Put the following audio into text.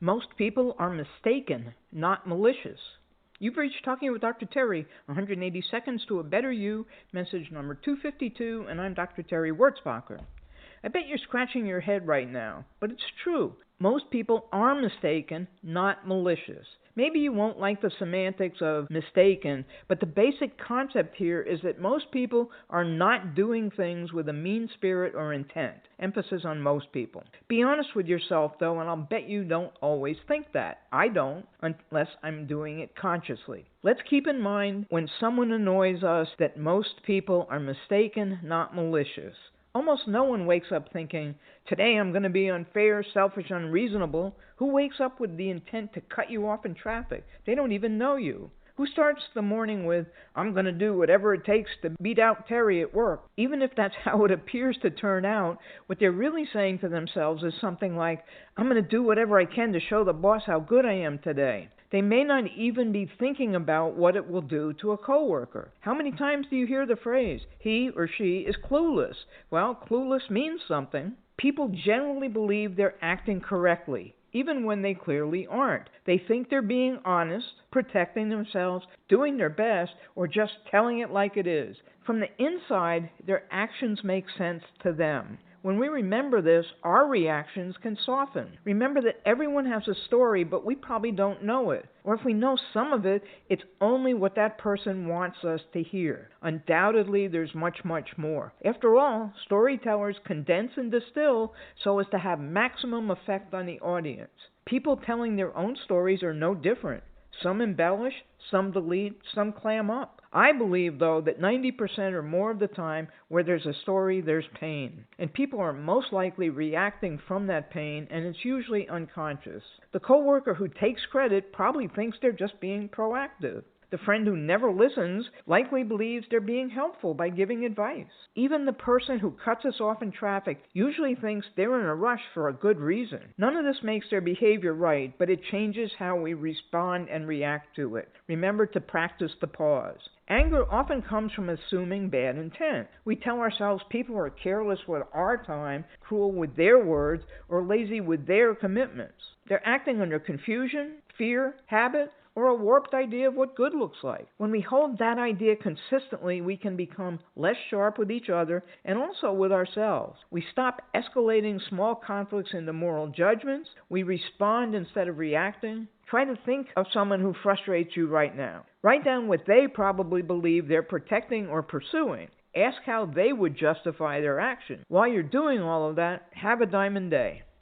Most people are mistaken, not malicious. You've reached Talking with Dr. Terry, 180 Seconds to a Better You, message number 252, and I'm Dr. Terry Wurzbacher. I bet you're scratching your head right now, but it's true. Most people are mistaken, not malicious. Maybe you won't like the semantics of mistaken, but the basic concept here is that most people are not doing things with a mean spirit or intent. Emphasis on most people. Be honest with yourself, though, and I'll bet you don't always think that. I don't, unless I'm doing it consciously. Let's keep in mind when someone annoys us that most people are mistaken, not malicious. Almost no one wakes up thinking, today I'm going to be unfair, selfish, unreasonable. Who wakes up with the intent to cut you off in traffic? They don't even know you. Who starts the morning with, I'm going to do whatever it takes to beat out Terry at work? Even if that's how it appears to turn out, what they're really saying to themselves is something like, I'm going to do whatever I can to show the boss how good I am today. They may not even be thinking about what it will do to a coworker. How many times do you hear the phrase, he or she is clueless? Well, clueless means something. People generally believe they're acting correctly, even when they clearly aren't. They think they're being honest, protecting themselves, doing their best, or just telling it like it is. From the inside, their actions make sense to them. When we remember this, our reactions can soften. Remember that everyone has a story, but we probably don't know it. Or if we know some of it, it's only what that person wants us to hear. Undoubtedly, there's much, much more. After all, storytellers condense and distill so as to have maximum effect on the audience. People telling their own stories are no different. Some embellish, some delete, some clam up. I believe, though, that 90% or more of the time where there's a story, there's pain. And people are most likely reacting from that pain, and it's usually unconscious. The coworker who takes credit probably thinks they're just being proactive. The friend who never listens likely believes they're being helpful by giving advice. Even the person who cuts us off in traffic usually thinks they're in a rush for a good reason. None of this makes their behavior right, but it changes how we respond and react to it. Remember to practice the pause. Anger often comes from assuming bad intent. We tell ourselves people are careless with our time, cruel with their words, or lazy with their commitments. They're acting under confusion, fear, habit, or a warped idea of what good looks like. When we hold that idea consistently, we can become less sharp with each other and also with ourselves. We stop escalating small conflicts into moral judgments. We respond instead of reacting. Try to think of someone who frustrates you right now. Write down what they probably believe they're protecting or pursuing. Ask how they would justify their action. While you're doing all of that, have a diamond day.